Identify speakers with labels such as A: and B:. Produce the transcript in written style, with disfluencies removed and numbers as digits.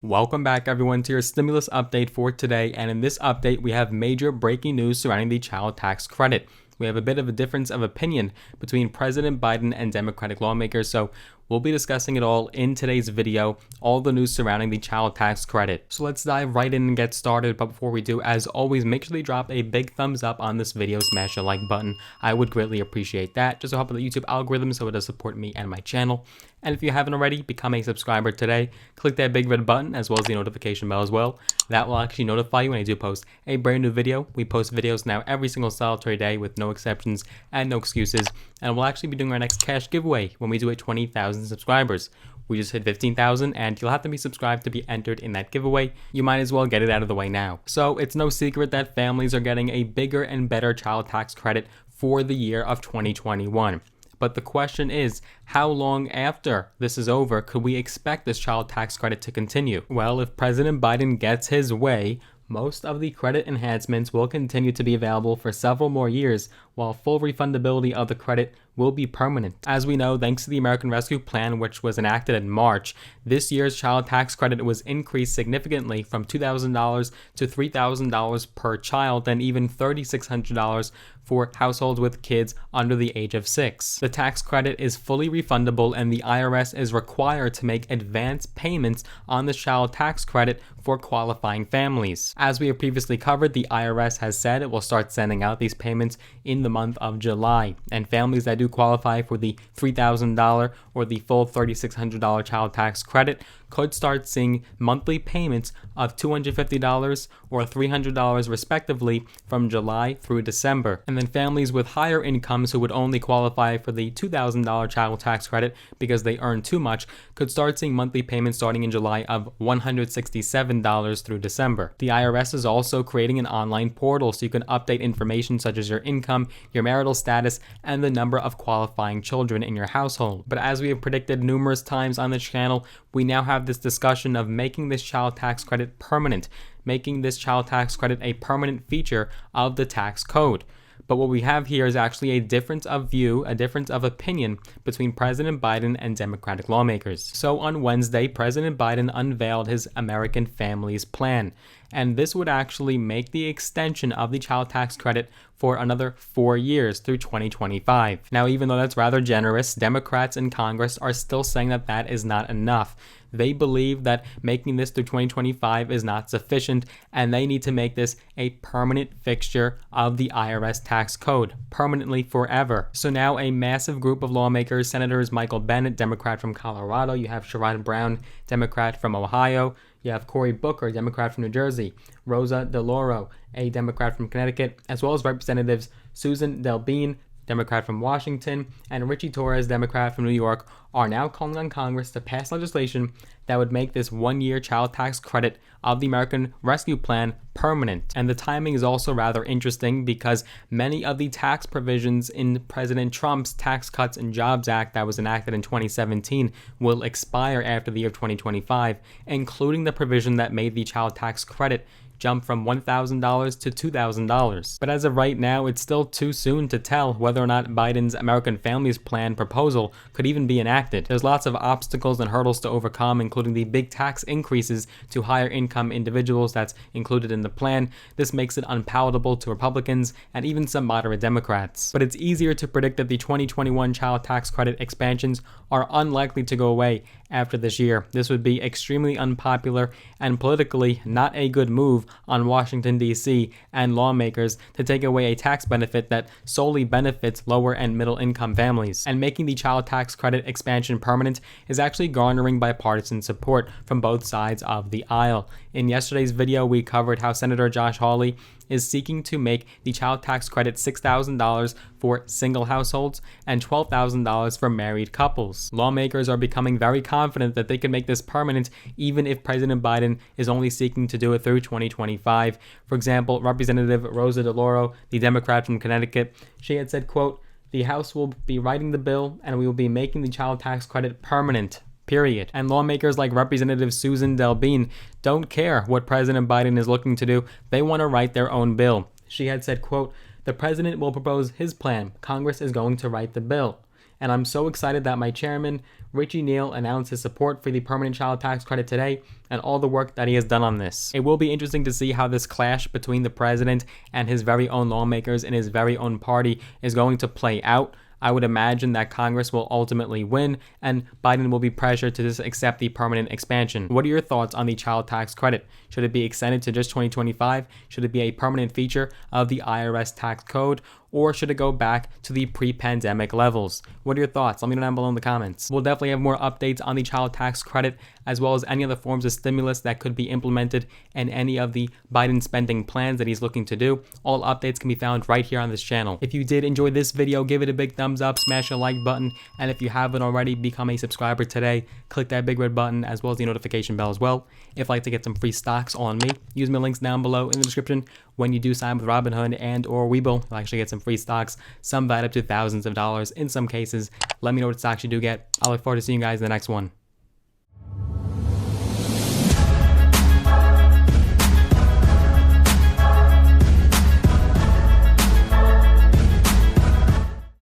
A: Welcome back everyone to your stimulus update for today, and in this update we have major breaking news surrounding the child tax credit. We have a bit of a difference of opinion between President Biden and Democratic lawmakers, so we'll be discussing it all in today's video, all the news surrounding the child tax credit. So let's dive right in and get started, but before we do, as always, make sure to drop a big thumbs up on this video, smash the like button. I would greatly appreciate that, just to help with the YouTube algorithm so it does support me and my channel. And if you haven't already, become a subscriber today. Click that big red button as well as the notification bell as well. That will actually notify you when I do post a brand new video. We post videos now every single solitary day with no exceptions and no excuses. And we'll actually be doing our next cash giveaway when we do hit 20,000 subscribers. We just hit 15,000 and you'll have to be subscribed to be entered in that giveaway. You might as well get it out of the way now. So it's no secret that families are getting a bigger and better child tax credit for the year of 2021. But the question is, how long after this is over could we expect this child tax credit to continue? Well, if President Biden gets his way, most of the credit enhancements will continue to be available for several more years, while full refundability of the credit will be permanent. As we know, thanks to the American Rescue Plan, which was enacted in March, this year's child tax credit was increased significantly from $2,000 to $3,000 per child, and even $3,600 for households with kids under the age of 6. The tax credit is fully refundable, and the IRS is required to make advance payments on the child tax credit for qualifying families. As we have previously covered, the IRS has said it will start sending out these payments in the month of July, and families that do qualify for the $3,000 or the full $3,600 child tax credit could start seeing monthly payments of $250 or $300 respectively from July through December. And then families with higher incomes who would only qualify for the $2,000 child tax credit because they earn too much could start seeing monthly payments starting in July of $167 through December. The IRS is also creating an online portal so you can update information such as your income, your marital status, and the number of qualifying children in your household. But as we have predicted numerous times on this channel, we now have this discussion of making this child tax credit permanent, making this child tax credit a permanent feature of the tax code. But what we have here is actually a difference of view, a difference of opinion between President Biden and Democratic lawmakers. So on Wednesday, President Biden unveiled his American Families Plan, and this would actually make the extension of the child tax credit for another 4 years through 2025. Now, even though that's rather generous, Democrats in Congress are still saying that that is not enough. They believe that making this through 2025 is not sufficient, and they need to make this a permanent fixture of the IRS tax code, permanently forever. So now a massive group of lawmakers, Senators Michael Bennet, Democrat from Colorado, you have Sherrod Brown, Democrat from Ohio, you have Cory Booker, Democrat from New Jersey, Rosa DeLauro, a Democrat from Connecticut, as well as Representatives Susan Delbene, Democrat from Washington, and Richie Torres, Democrat from New York, are now calling on Congress to pass legislation that would make this one-year child tax credit of the American Rescue Plan permanent. And the timing is also rather interesting because many of the tax provisions in President Trump's Tax Cuts and Jobs Act that was enacted in 2017 will expire after the year of 2025, including the provision that made the child tax credit jump from $1,000 to $2,000. But as of right now, it's still too soon to tell whether or not Biden's American Families Plan proposal could even be enacted. There's lots of obstacles and hurdles to overcome, including the big tax increases to higher income individuals that's included in the plan. This makes it unpalatable to Republicans and even some moderate Democrats. But it's easier to predict that the 2021 child tax credit expansions are unlikely to go away after this year. This would be extremely unpopular and politically not a good move on Washington, D.C. and lawmakers to take away a tax benefit that solely benefits lower and middle income families. And making the child tax credit expansion permanent is actually garnering bipartisan support from both sides of the aisle. In yesterday's video, we covered how Senator Josh Hawley is seeking to make the child tax credit $6,000 for single households and $12,000 for married couples. Lawmakers are becoming very confident that they can make this permanent even if President Biden is only seeking to do it through 2025. For example, Representative Rosa DeLauro, the Democrat from Connecticut, she had said, quote, "The House will be writing the bill and we will be making the child tax credit permanent. Period." And lawmakers like Representative Susan Delbene don't care what President Biden is looking to do. They want to write their own bill. She had said, quote, "The president will propose his plan. Congress is going to write the bill." and I'm so excited that my chairman, Richie Neal, announced his support for the permanent child tax credit today and all the work that he has done on this. It will be interesting to see how this clash between the president and his very own lawmakers in his very own party is going to play out. I would imagine that Congress will ultimately win and Biden will be pressured to just accept the permanent expansion. What are your thoughts on the child tax credit? Should it be extended to just 2025? Should it be a permanent feature of the IRS tax code? Or should it go back to the pre-pandemic levels? What are your thoughts? Let me know down below in the comments. We'll definitely have more updates on the child tax credit, as well as any other forms of stimulus that could be implemented and any of the Biden spending plans that he's looking to do. All updates can be found right here on this channel. If you did enjoy this video, give it a big thumbs up, smash the like button, and if you haven't already, become a subscriber today. Click that big red button as well as the notification bell as well. If you'd like to get some free stocks on me, use my links down below in the description. When you do sign with Robinhood and or Webull, you'll actually get some free stocks, some valued up to thousands of dollars in some cases. Let me know what stocks you do get. I look forward to seeing you guys in the next one.